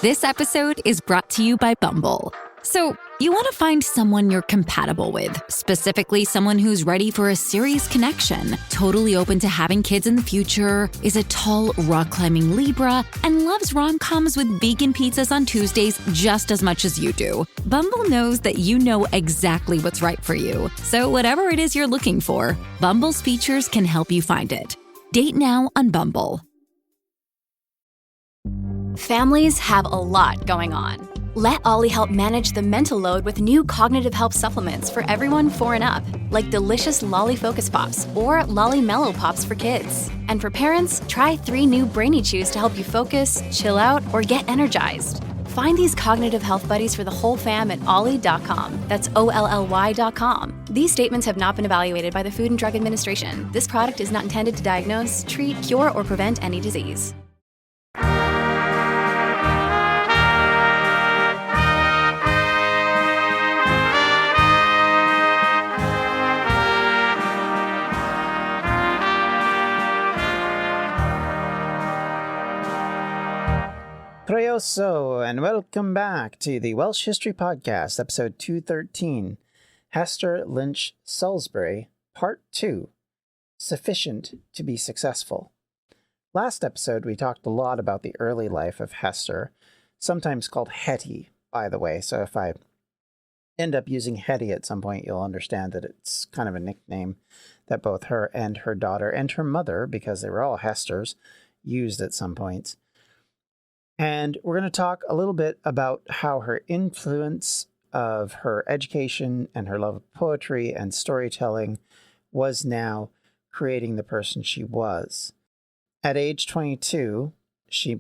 This episode is brought to you by Bumble. So, you want to find someone you're compatible with, specifically someone who's ready for a serious connection, totally open to having kids in the future, is a tall, rock-climbing Libra, and loves rom-coms with vegan pizzas on Tuesdays just as much as you do. Bumble knows that you know exactly what's right for you. So whatever it is you're looking for, Bumble's features can help you find it. Date now on Bumble. Families have a lot going on. Let Ollie help manage the mental load with new cognitive help supplements for everyone 4 and up, like delicious Lolly Focus Pops or Lolly Mellow Pops for kids. And for parents, try 3 new Brainy Chews to help you focus, chill out, or get energized. Find these cognitive health buddies for the whole fam at ollie.com. That's OLLY.com. These statements have not been evaluated by the Food and Drug Administration. This product is not intended to diagnose, treat, cure, or prevent any disease. Croeso, and welcome back to the Welsh History Podcast, episode 213, Hester, Lynch, Salusbury, part 2, Sufficient to be Successful. Last episode, we talked a lot about the early life of Hester, sometimes called Hetty, by the way, so if I end up using Hetty at some point, you'll understand that it's kind of a nickname that both her and her daughter and her mother, because they were all Hesters, used at some points. And we're going to talk a little bit about how her influence of her education and her love of poetry and storytelling was now creating the person she was. At age 22, she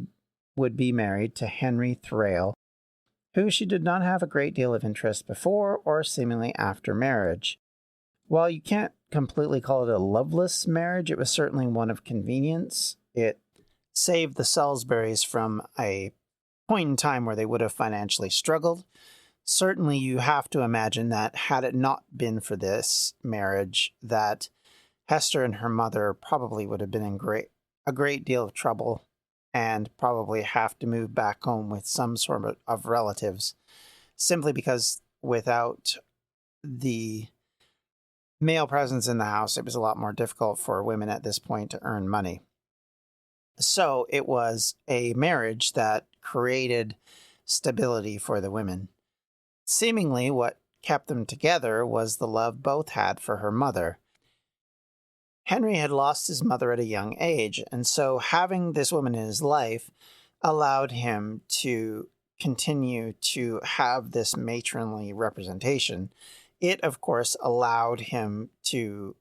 would be married to Henry Thrale, who she did not have a great deal of interest before or seemingly after marriage. While you can't completely call it a loveless marriage, it was certainly one of convenience. It saved the Salusburys from a point in time where they would have financially struggled. Certainly, you have to imagine that had it not been for this marriage, that Hester and her mother probably would have been in a great deal of trouble and probably have to move back home with some sort of relatives, simply because without the male presence in the house, it was a lot more difficult for women at this point to earn money. So it was a marriage that created stability for the women. Seemingly, what kept them together was the love both had for her mother. Henry had lost his mother at a young age, and so having this woman in his life allowed him to continue to have this matronly representation. It, of course, allowed him to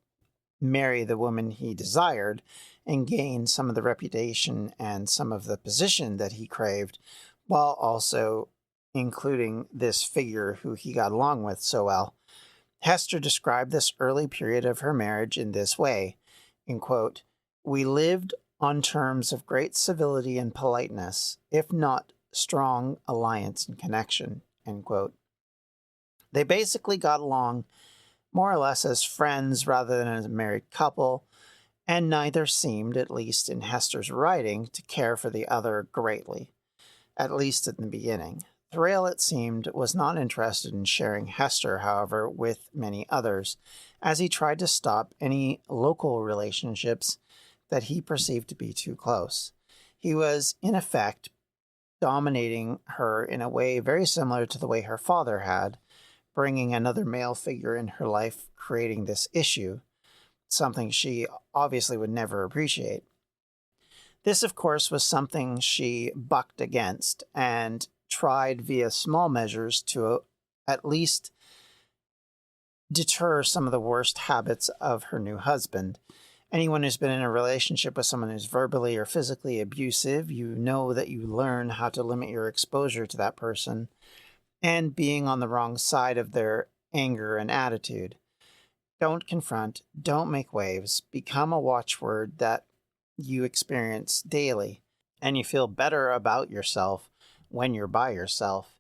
marry the woman he desired and gain some of the reputation and some of the position that he craved, while also including this figure who he got along with so well. Hester described this early period of her marriage in this way, in quote, "We lived on terms of great civility and politeness, if not strong alliance and connection," end quote. They basically got along more or less as friends rather than as a married couple, and neither seemed, at least in Hester's writing, to care for the other greatly, at least in the beginning. Thrale, it seemed, was not interested in sharing Hester, however, with many others, as he tried to stop any local relationships that he perceived to be too close. He was, in effect, dominating her in a way very similar to the way her father had, bringing another male figure in her life, creating this issue, something she obviously would never appreciate. This, of course, was something she bucked against and tried via small measures to at least deter some of the worst habits of her new husband. Anyone who's been in a relationship with someone who's verbally or physically abusive, you know that you learn how to limit your exposure to that person and being on the wrong side of their anger and attitude. Don't confront, don't make waves, become a watchword that you experience daily, and you feel better about yourself when you're by yourself.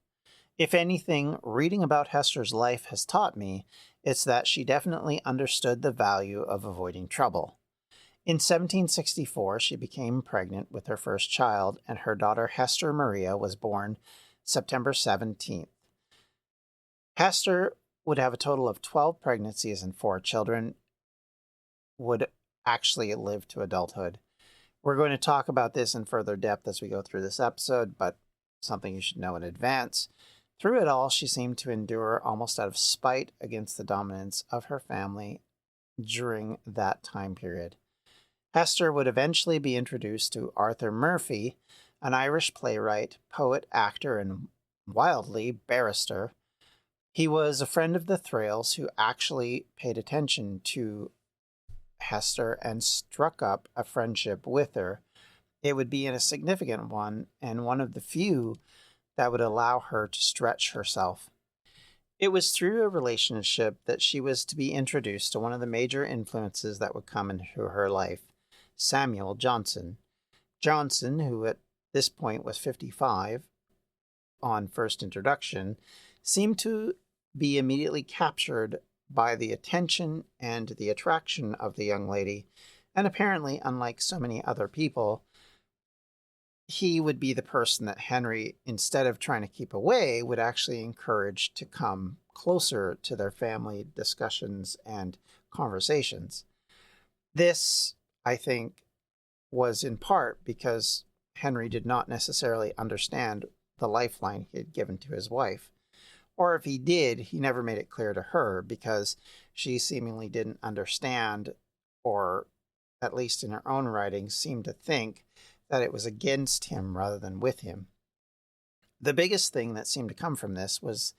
If anything, reading about Hester's life has taught me, it's that she definitely understood the value of avoiding trouble. In 1764, she became pregnant with her first child, and her daughter Hester Maria was born September 17th. Hester would have a total of 12 pregnancies and 4 children, would actually live to adulthood. We're going to talk about this in further depth as we go through this episode, but something you should know in advance. Through it all, she seemed to endure almost out of spite against the dominance of her family during that time period. Hester would eventually be introduced to Arthur Murphy, an Irish playwright, poet, actor, and wildly barrister. He was a friend of the Thrales who actually paid attention to Hester and struck up a friendship with her. It would be a significant one, and one of the few that would allow her to stretch herself. It was through a relationship that she was to be introduced to one of the major influences that would come into her life, Samuel Johnson. Johnson, who at this point was 55 on first introduction, seemed to be immediately captured by the attention and the attraction of the young lady, and apparently, unlike so many other people, he would be the person that Henry, instead of trying to keep away, would actually encourage to come closer to their family discussions and conversations. This, I think, was in part because Henry did not necessarily understand the lifeline he had given to his wife. Or if he did, he never made it clear to her because she seemingly didn't understand, or at least in her own writings, seemed to think that it was against him rather than with him. The biggest thing that seemed to come from this was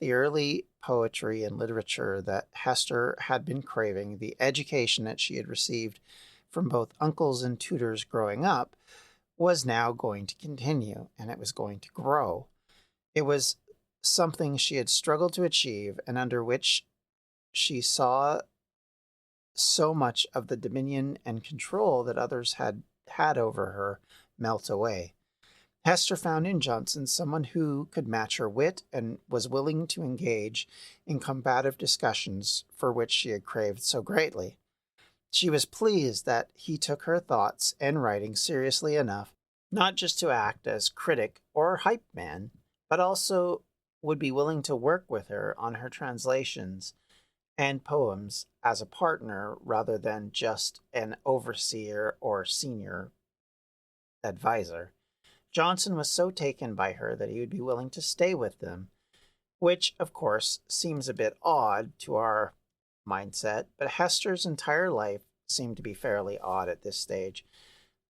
the early poetry and literature that Hester had been craving, the education that she had received from both uncles and tutors growing up was now going to continue, and it was going to grow. It was something she had struggled to achieve, and under which she saw so much of the dominion and control that others had over her melt away. Hester found in Johnson someone who could match her wit and was willing to engage in combative discussions for which she had craved so greatly. She was pleased that he took her thoughts and writing seriously enough, not just to act as critic or hype man, but also would be willing to work with her on her translations and poems as a partner rather than just an overseer or senior advisor. Johnson was so taken by her that he would be willing to stay with them, which, of course, seems a bit odd to our mindset, but Hester's entire life seemed to be fairly odd at this stage.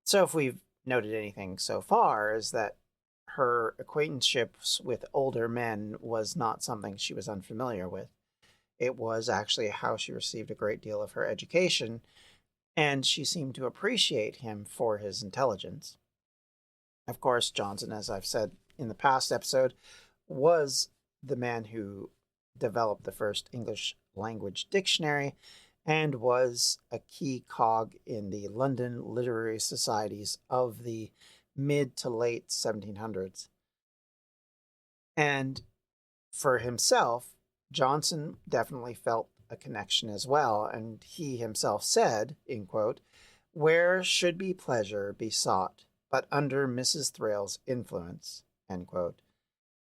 So if we've noted anything so far, is that her acquaintanceships with older men was not something she was unfamiliar with. It was actually how she received a great deal of her education, and she seemed to appreciate him for his intelligence. Of course, Johnson, as I've said in the past episode, was the man who developed the first English language dictionary and was a key cog in the London literary societies of the mid to late 1700s. And for himself, Johnson definitely felt a connection as well, and he himself said, in quote, "Where should be pleasure be sought, but under Mrs. Thrale's influence," end quote.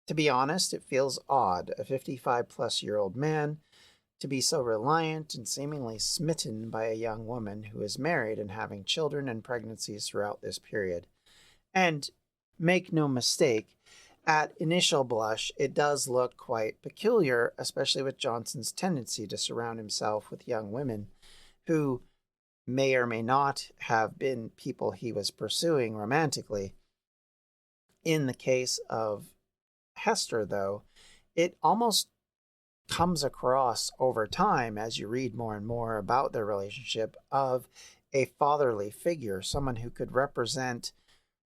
To be honest, it feels odd, a 55-plus-year-old man, to be so reliant and seemingly smitten by a young woman who is married and having children and pregnancies throughout this period. And make no mistake, at initial blush, it does look quite peculiar, especially with Johnson's tendency to surround himself with young women who may or may not have been people he was pursuing romantically. In the case of Hester, though, it almost comes across over time as you read more and more about their relationship of a fatherly figure, someone who could represent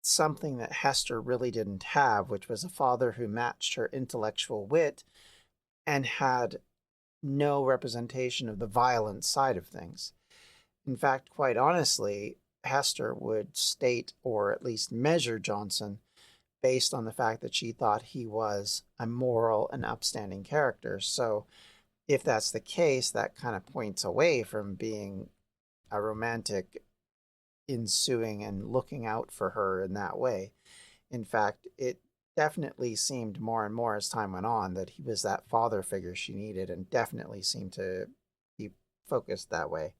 something that Hester really didn't have, which was a father who matched her intellectual wit and had no representation of the violent side of things. In fact, quite honestly, Hester would state, or at least measure Johnson, based on the fact that she thought he was a moral and upstanding character. So if that's the case, that kind of points away from being a romantic ensuing and looking out for her in that way. In fact, it definitely seemed more and more as time went on that he was that father figure she needed, and definitely seemed to be focused that way.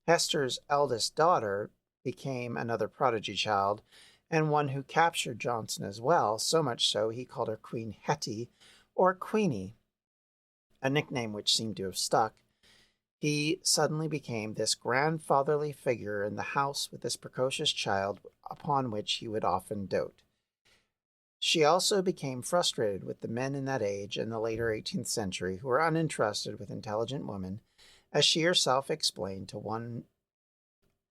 Hester's eldest daughter became another prodigy child, and one who captured Johnson as well, so much so he called her Queen Hetty, or Queenie, a nickname which seemed to have stuck. He suddenly became this grandfatherly figure in the house with this precocious child upon which he would often dote. She also became frustrated with the men in that age in the later 18th century who were uninterested with intelligent women, as she herself explained to one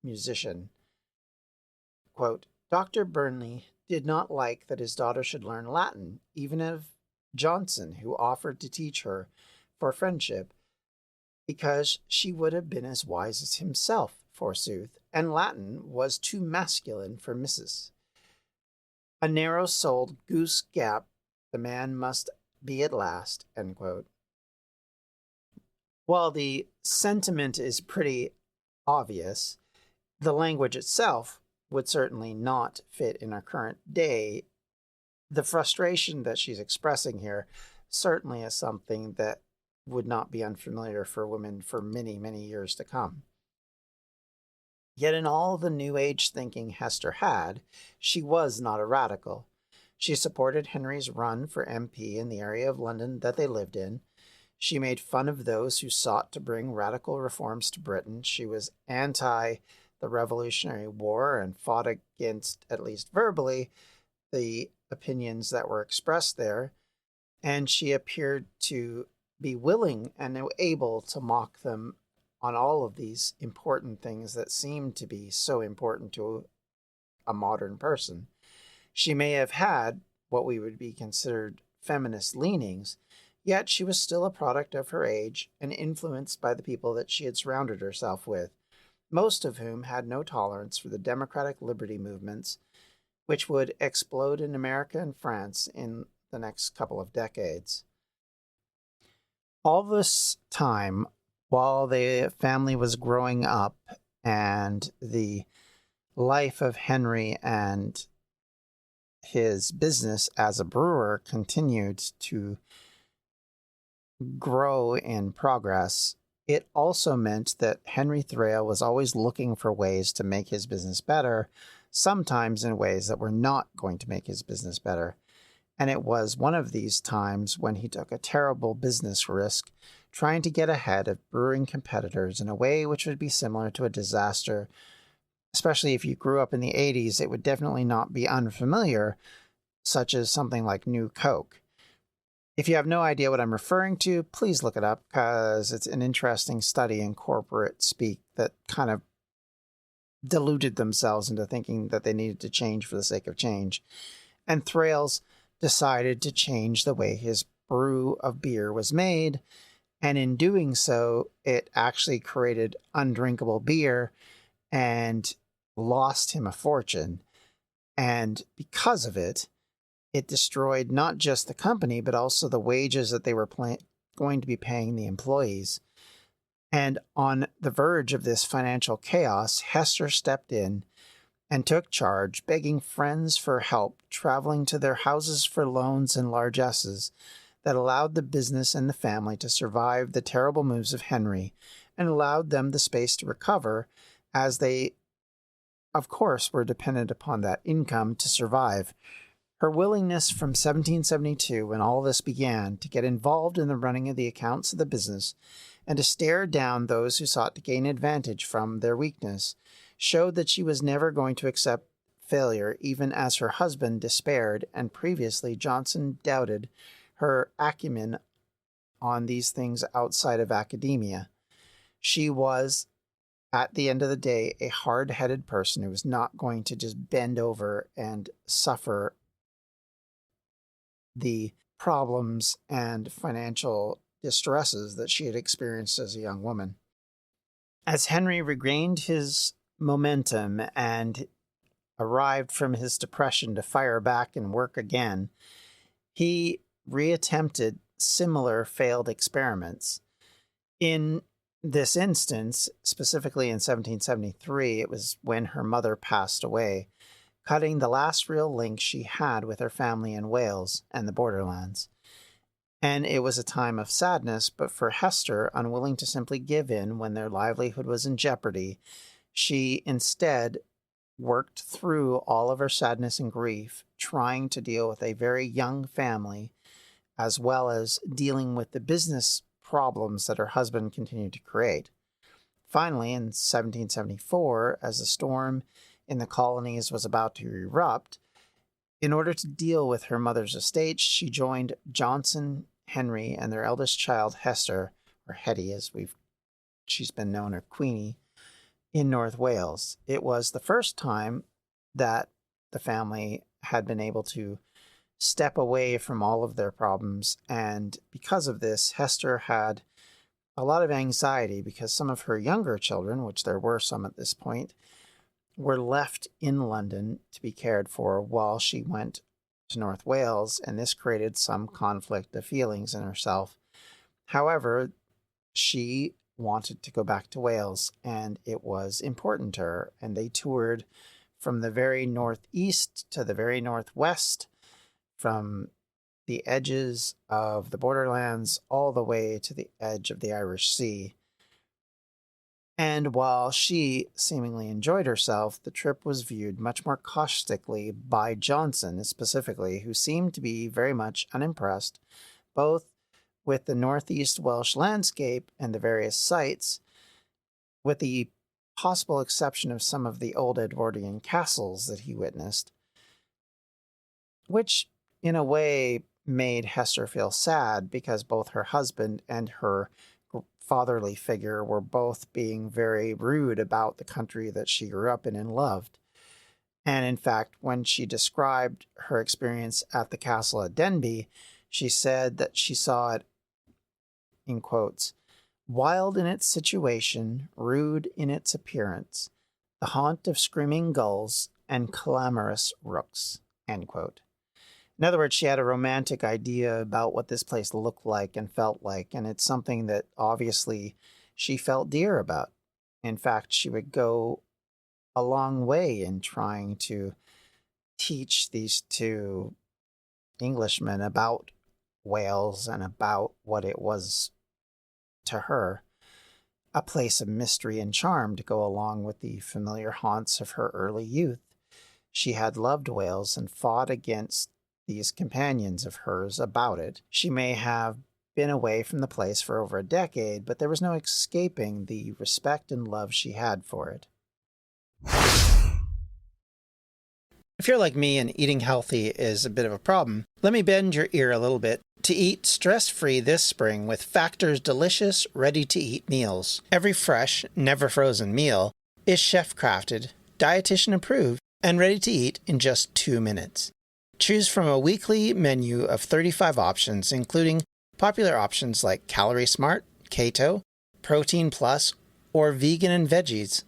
musician, quote, Dr. Burnley did not like that his daughter should learn Latin, even of Johnson, who offered to teach her for friendship, because she would have been as wise as himself, forsooth, and Latin was too masculine for misses. A narrow-souled goose gap the man must be at last, end quote. While the sentiment is pretty obvious, the language itself would certainly not fit in our current day. The frustration that she's expressing here certainly is something that would not be unfamiliar for women for many, many years to come. Yet in all the New Age thinking Hester had, she was not a radical. She supported Henry's run for MP in the area of London that they lived in. She made fun of those who sought to bring radical reforms to Britain. She was anti the Revolutionary War and fought against, at least verbally, the opinions that were expressed there. And she appeared to be willing and able to mock them on all of these important things that seemed to be so important to a modern person. She may have had what we would be considered feminist leanings, yet she was still a product of her age and influenced by the people that she had surrounded herself with, most of whom had no tolerance for the democratic liberty movements, which would explode in America and France in the next couple of decades. All this time, while the family was growing up and the life of Henry and his business as a brewer continued to grow in progress, it also meant that Henry Thrale was always looking for ways to make his business better, sometimes in ways that were not going to make his business better. And it was one of these times when he took a terrible business risk, trying to get ahead of brewing competitors in a way which would be similar to a disaster. Especially if you grew up in the 80s, it would definitely not be unfamiliar, such as something like New Coke. If you have no idea what I'm referring to, please look it up, because it's an interesting study in corporate speak that kind of deluded themselves into thinking that they needed to change for the sake of change. And Thrale's decided to change the way his brew of beer was made, and in doing so, it actually created undrinkable beer and lost him a fortune. And because of it, it destroyed not just the company, but also the wages that they were going to be paying the employees. And on the verge of this financial chaos, Hester stepped in and took charge, begging friends for help, traveling to their houses for loans and largesses that allowed the business and the family to survive the terrible moves of Henry and allowed them the space to recover, as they, of course, were dependent upon that income to survive. Her willingness from 1772, when all this began, to get involved in the running of the accounts of the business and to stare down those who sought to gain advantage from their weakness, showed that she was never going to accept failure, even as her husband despaired, and previously Johnson doubted her acumen on these things outside of academia. She was, at the end of the day, a hard-headed person who was not going to just bend over and suffer the problems and financial distresses that she had experienced as a young woman. As Henry regained his momentum and arrived from his depression to fire back and work again, he reattempted similar failed experiments. In this instance, specifically in 1773, it was when her mother passed away, cutting the last real link she had with her family in Wales and the borderlands. And it was a time of sadness, but for Hester, unwilling to simply give in when their livelihood was in jeopardy, she instead worked through all of her sadness and grief, trying to deal with a very young family, as well as dealing with the business problems that her husband continued to create. Finally, in 1774, as the storm in the colonies was about to erupt, in order to deal with her mother's estate, she joined Johnson, Henry, and their eldest child, Hester, or Hetty as she's been known, or Queenie, in North Wales. It was the first time that the family had been able to step away from all of their problems, and because of this, Hester had a lot of anxiety because some of her younger children, which there were some at this point, were left in London to be cared for while she went to North Wales, and this created some conflict of feelings in herself. However, she wanted to go back to Wales, and it was important to her, and they toured from the very northeast to the very northwest, from the edges of the borderlands all the way to the edge of the Irish Sea. And while she seemingly enjoyed herself, the trip was viewed much more caustically by Johnson specifically, who seemed to be very much unimpressed, both with the northeast Welsh landscape and the various sites, with the possible exception of some of the old Edwardian castles that he witnessed, which in a way made Hester feel sad because both her husband and her fatherly figure were both being very rude about the country that she grew up in and loved. And in fact, when she described her experience at the castle at Denbigh, she said that she saw it, in quotes, wild in its situation, rude in its appearance, the haunt of screaming gulls and clamorous rooks, end quote. In other words, she had a romantic idea about what this place looked like and felt like, and it's something that obviously she felt dear about. In fact, she would go a long way in trying to teach these two Englishmen about Wales and about what it was to her, a place of mystery and charm to go along with the familiar haunts of her early youth. She had loved Wales and fought against these companions of hers about it. She may have been away from the place for over a decade, but there was no escaping the respect and love she had for it. If you're like me and eating healthy is a bit of a problem, let me bend your ear a little bit to eat stress-free this spring with Factor's delicious, ready-to-eat meals. Every fresh, never frozen meal is chef-crafted, dietitian approved, and ready to eat in just 2 minutes. Choose from a weekly menu of 35 options, including popular options like Calorie Smart, Keto, Protein Plus, or Vegan and Veggies.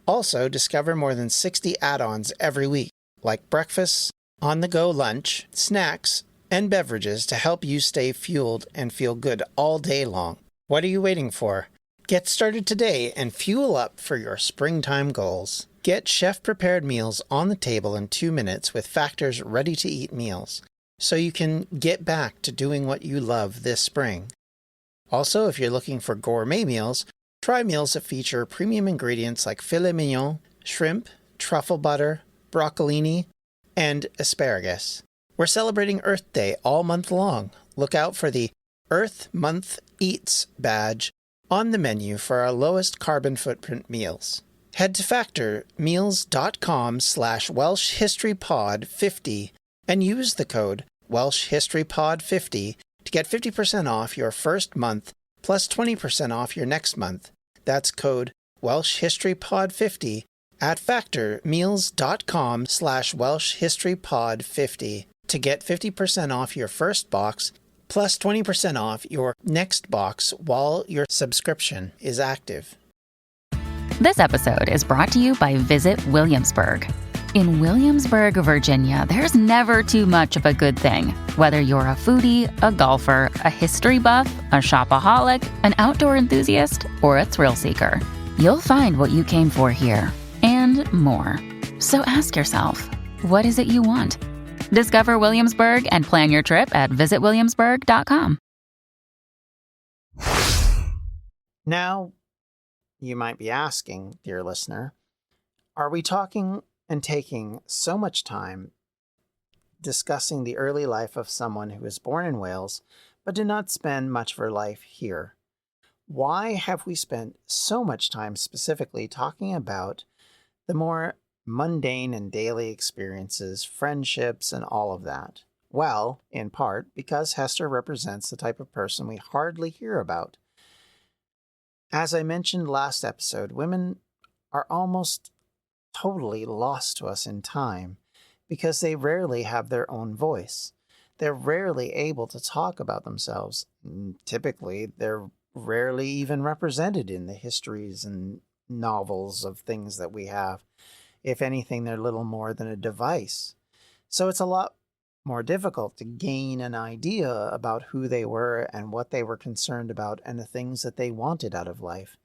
Also, discover more than 60 add-ons every week, like breakfast, on-the-go lunch, snacks, and beverages to help you stay fueled and feel good all day long. What are you waiting for? Get started today and fuel up for your springtime goals. Get chef-prepared meals on the table in 2 minutes with Factor's ready-to-eat meals, so you can get back to doing what you love this spring. Also, if you're looking for gourmet meals, try meals that feature premium ingredients like filet mignon, shrimp, truffle butter, broccolini, and asparagus. We're celebrating Earth Day all month long. Look out for the Earth Month Eats badge on the menu for our lowest carbon footprint meals. Head to factormeals.com/WelshHistoryPod50 and use the code WelshHistoryPod50 to get 50% off your first month plus 20% off your next month. That's code WelshHistoryPod50 at factormeals.com/WelshHistoryPod50 to get 50% off your first box plus 20% off your next box while your subscription is active. This episode is brought to you by Visit Williamsburg. In Williamsburg, Virginia, there's never too much of a good thing. Whether you're a foodie, a golfer, a history buff, a shopaholic, an outdoor enthusiast, or a thrill seeker, you'll find what you came for here and more. So ask yourself, what is it you want? Discover Williamsburg and plan your trip at visitwilliamsburg.com. Now, you might be asking, dear listener, are we talking and taking so much time discussing the early life of someone who was born in Wales but did not spend much of her life here? Why have we spent so much time specifically talking about the more mundane and daily experiences, friendships, and all of that? Well, in part because Hester represents the type of person we hardly hear about. As I mentioned last episode, women are almost totally lost to us in time because they rarely have their own voice. They're rarely able to talk about themselves. Typically, they're rarely even represented in the histories and novels of things that we have. If anything, they're little more than a device. So it's a lot more difficult to gain an idea about who they were and what they were concerned about and the things that they wanted out of life.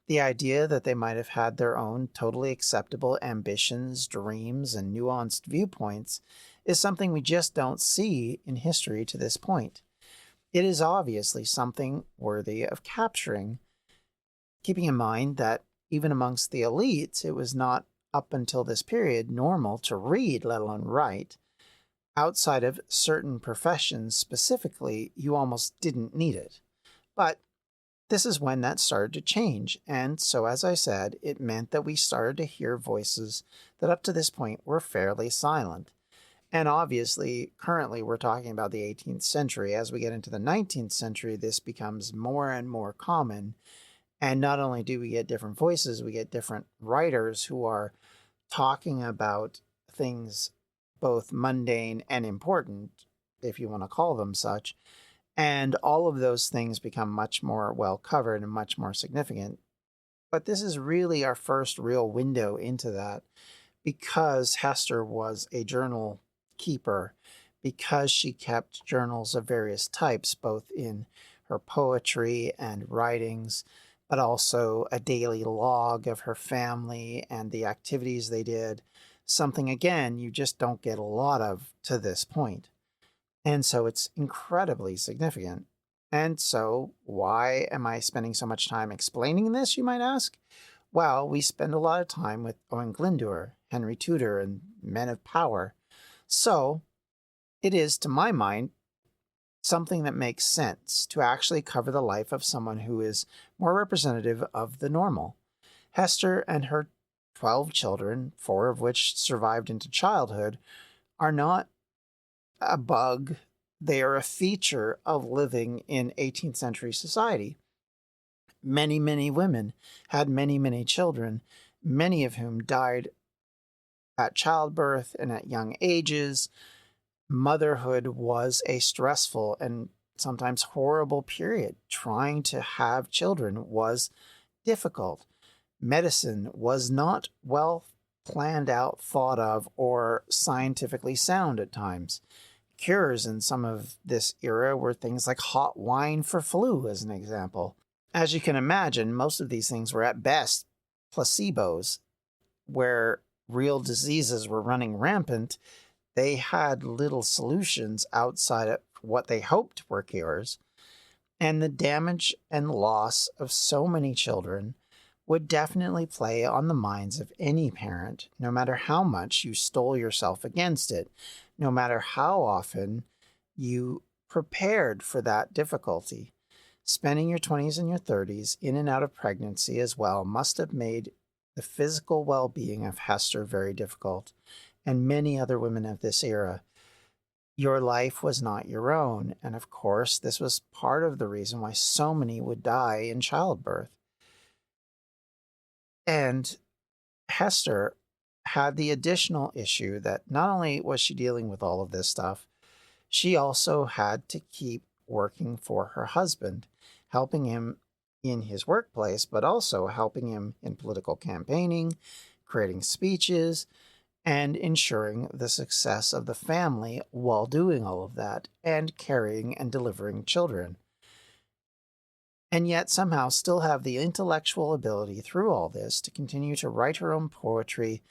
The idea that they might have had their own totally acceptable ambitions, dreams, and nuanced viewpoints is something we just don't see in history to this point. It is obviously something worthy of capturing, keeping in mind that even amongst the elites, it was not up until this period normal to read, let alone write. Outside of certain professions specifically, you almost didn't need it. But this is when that started to change, and so as I said, it meant that we started to hear voices that up to this point were fairly silent. And obviously, currently we're talking about the 18th century. As we get into the 19th century, this becomes more and more common. And not only do we get different voices, we get different writers who are talking about things both mundane and important, if you want to call them such. And all of those things become much more well covered and much more significant. But this is really our first real window into that because Hester was a journal keeper, because she kept journals of various types, both in her poetry and writings, but also a daily log of her family and the activities they did. Something, again, you just don't get a lot of to this point. And so it's incredibly significant. And so why am I spending so much time explaining this, you might ask? Well, we spend a lot of time with Owen Glyndwr, Henry Tudor, and men of power. So it is, to my mind, something that makes sense to actually cover the life of someone who is more representative of the normal. Hester and her 12 children, 4 of which survived into childhood, are not a bug. They are a feature of living in 18th century society. Many, many women had many, many children, many of whom died at childbirth and at young ages. Motherhood was a stressful and sometimes horrible period. Trying to have children was difficult. Medicine was not well planned out, thought of, or scientifically sound at times. Cures in some of this era were things like hot wine for flu, as an example. As you can imagine, most of these things were at best placebos. Where real diseases were running rampant, they had little solutions outside of what they hoped were cures. And the damage and loss of so many children would definitely play on the minds of any parent, no matter how much you stole yourself against it, no matter how often you prepared for that difficulty. Spending your 20s and your 30s in and out of pregnancy as well must have made the physical well-being of Hester very difficult, and many other women of this era. Your life was not your own, and of course, this was part of the reason why so many would die in childbirth. And Hester had the additional issue that not only was she dealing with all of this stuff, she also had to keep working for her husband, helping him in his workplace, but also helping him in political campaigning, creating speeches, and ensuring the success of the family while doing all of that and carrying and delivering children. And yet somehow still have the intellectual ability through all this to continue to write her own poetry,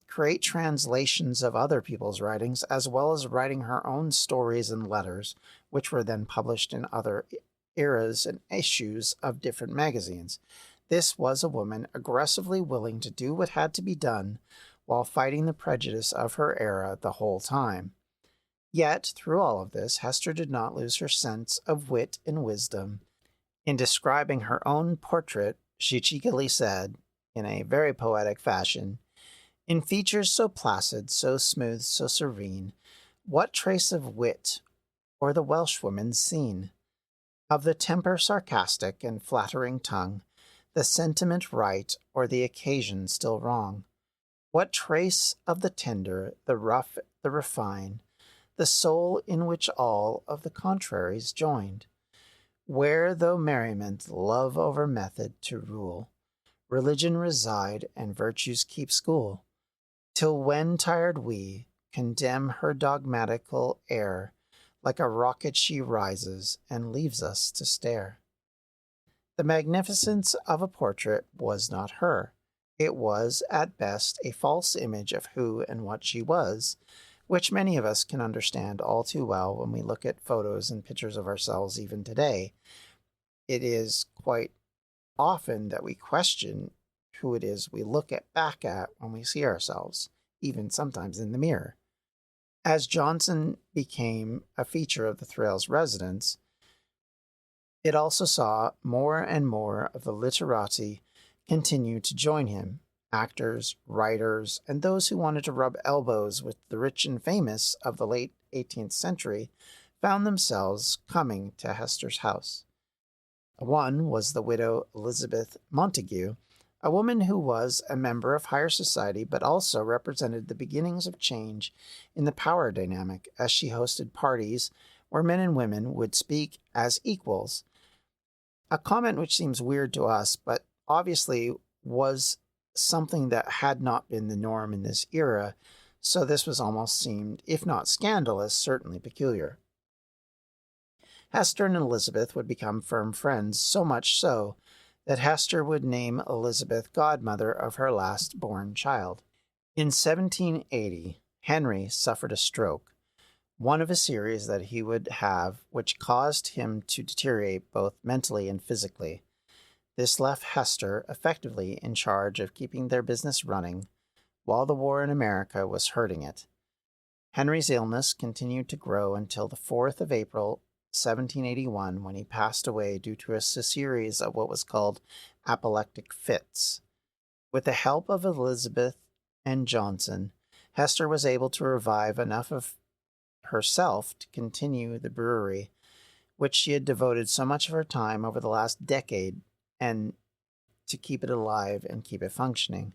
create translations of other people's writings, as well as writing her own stories and letters, which were then published in other eras and issues of different magazines. This was a woman aggressively willing to do what had to be done while fighting the prejudice of her era the whole time. Yet, through all of this, Hester did not lose her sense of wit and wisdom. In describing her own portrait, she cheekily said, in a very poetic fashion, "In features so placid, so smooth, so serene, what trace of wit or the Welshwoman's seen? Of the temper sarcastic and flattering tongue, the sentiment right or the occasion still wrong? What trace of the tender, the rough, the refine, the soul in which all of the contraries joined? Where, though merriment, love over method to rule, religion reside, and virtues keep school, till when tired we condemn her dogmatical air, like a rocket she rises and leaves us to stare." The magnificence of a portrait was not her. It was, at best, a false image of who and what she was, which many of us can understand all too well when we look at photos and pictures of ourselves even today. It is quite often that we question who it is we look back at when we see ourselves, even sometimes in the mirror. As Johnson became a feature of the Thrale's residence, it also saw more and more of the literati continue to join him. Actors, writers, and those who wanted to rub elbows with the rich and famous of the late 18th century found themselves coming to Hester's house. One was the widow Elizabeth Montague, a woman who was a member of higher society but also represented the beginnings of change in the power dynamic, as she hosted parties where men and women would speak as equals. A comment which seems weird to us, but obviously was something that had not been the norm in this era, so this was almost seemed, if not scandalous, certainly peculiar. Hester and Elizabeth would become firm friends, so much so that Hester would name Elizabeth godmother of her last-born child. In 1780, Henry suffered a stroke, one of a series that he would have, which caused him to deteriorate both mentally and physically. This left Hester effectively in charge of keeping their business running, while the war in America was hurting it. Henry's illness continued to grow until the 4th of April, 1781, when he passed away due to a series of what was called apoplectic fits. With the help of Elizabeth and Johnson, Hester was able to revive enough of herself to continue the brewery, which she had devoted so much of her time over the last decade, and to keep it alive and keep it functioning.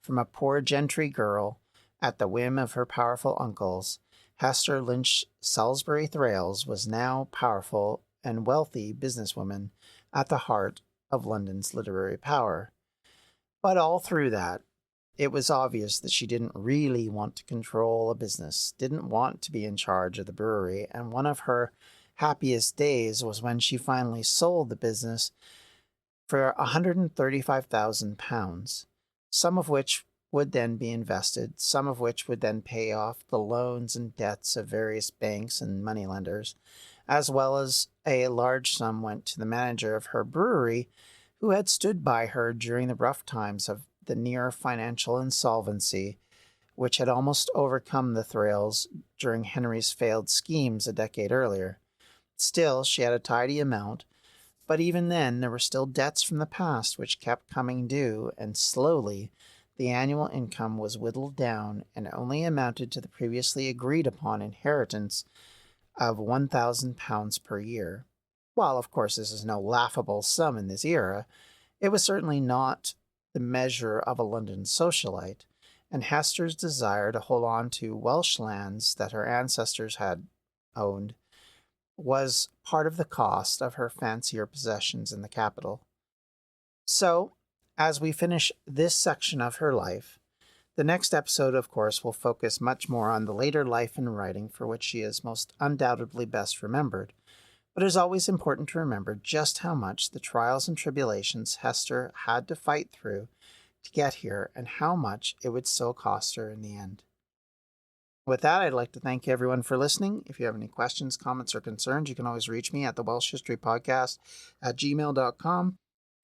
From a poor gentry girl, at the whim of her powerful uncles, Hester Lynch Salusbury Thrales was now powerful and wealthy businesswoman at the heart of London's literary power. But all through that, it was obvious that she didn't really want to control a business, didn't want to be in charge of the brewery, and one of her happiest days was when she finally sold the business for £135,000, some of which would then be invested, some of which would then pay off the loans and debts of various banks and moneylenders, as well as a large sum went to the manager of her brewery, who had stood by her during the rough times of the near financial insolvency, which had almost overcome the Thrales during Henry's failed schemes a decade earlier. Still, she had a tidy amount, but even then there were still debts from the past which kept coming due, and slowly the annual income was whittled down and only amounted to the previously agreed-upon inheritance of £1,000 per year. While, of course, this is no laughable sum in this era, it was certainly not the measure of a London socialite, and Hester's desire to hold on to Welsh lands that her ancestors had owned was part of the cost of her fancier possessions in the capital. So, as we finish this section of her life, The next episode, of course, will focus much more on the later life and writing for which she is most undoubtedly best remembered. But it is always important to remember just how much the trials and tribulations Hester had to fight through to get here and how much it would still cost her in the end. With that, I'd like to thank everyone for listening. If you have any questions, comments, or concerns, you can always reach me at the Welsh History Podcast at gmail.com,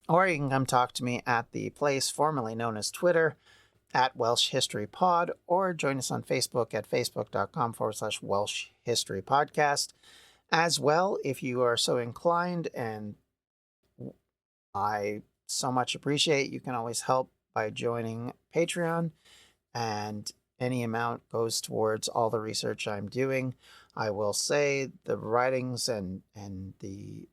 or you can come talk to me at the place formerly known as Twitter at Welsh History Pod, or join us on Facebook at facebook.com/Welsh History Podcast. As well, if you are so inclined, and I so much appreciate, you can always help by joining Patreon, and any amount goes towards all the research I'm doing. I will say the writings and the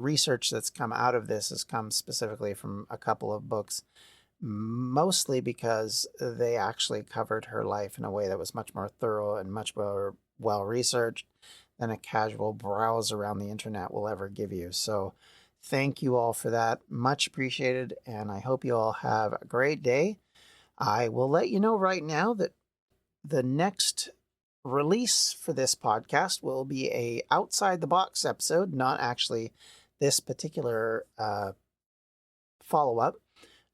research that's come out of this has come specifically from a couple of books, mostly because they actually covered her life in a way that was much more thorough and much more well-researched than a casual browse around the internet will ever give you. So thank you all for that. Much appreciated, and I hope you all have a great day. I will let you know right now that the next release for this podcast will be a outside the box episode, not actually this particular follow-up.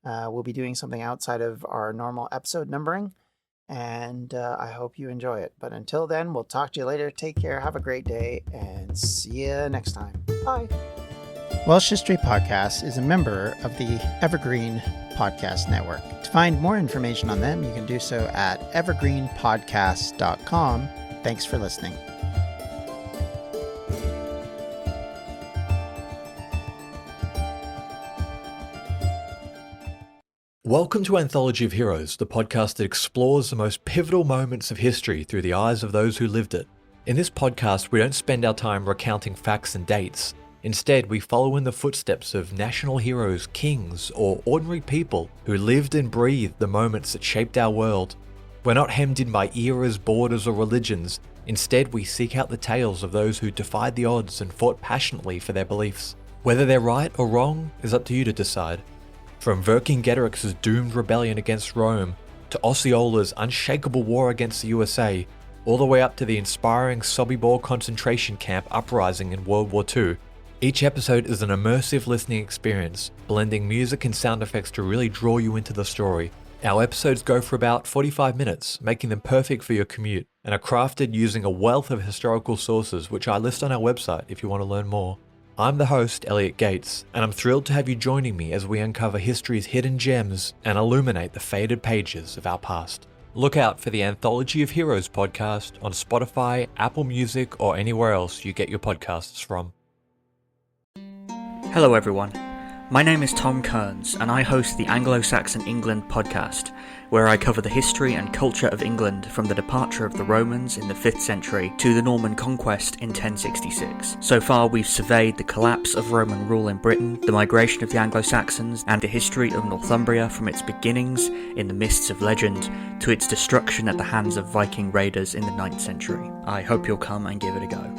We'll be doing something outside of our normal episode numbering, and I hope you enjoy it. But until then, we'll talk to you later. Take care, have a great day, and see you next time. Bye. Welsh History Podcast is a member of the Evergreen Podcast Network. To find more information on them, you can do so at evergreenpodcasts.com. Thanks for listening. Welcome to Anthology of Heroes, the podcast that explores the most pivotal moments of history through the eyes of those who lived it. In this podcast, we don't spend our time recounting facts and dates. Instead, we follow in the footsteps of national heroes, kings, or ordinary people who lived and breathed the moments that shaped our world. We're not hemmed in by eras, borders, or religions. Instead, we seek out the tales of those who defied the odds and fought passionately for their beliefs. Whether they're right or wrong is up to you to decide. From Vercingetorix's doomed rebellion against Rome, to Osceola's unshakable war against the USA, all the way up to the inspiring Sobibor concentration camp uprising in World War II, each episode is an immersive listening experience, blending music and sound effects to really draw you into the story. Our episodes go for about 45 minutes, making them perfect for your commute, and are crafted using a wealth of historical sources, which I list on our website if you want to learn more. I'm the host, Elliot Gates, and I'm thrilled to have you joining me as we uncover history's hidden gems and illuminate the faded pages of our past. Look out for the Anthology of Heroes podcast on Spotify, Apple Music, or anywhere else you get your podcasts from. Hello everyone, my name is Tom Kearns and I host the Anglo-Saxon England podcast, where I cover the history and culture of England from the departure of the Romans in the 5th century to the Norman conquest in 1066. So far we've surveyed the collapse of Roman rule in Britain, the migration of the Anglo-Saxons, and the history of Northumbria from its beginnings in the mists of legend to its destruction at the hands of Viking raiders in the 9th century. I hope you'll come and give it a go.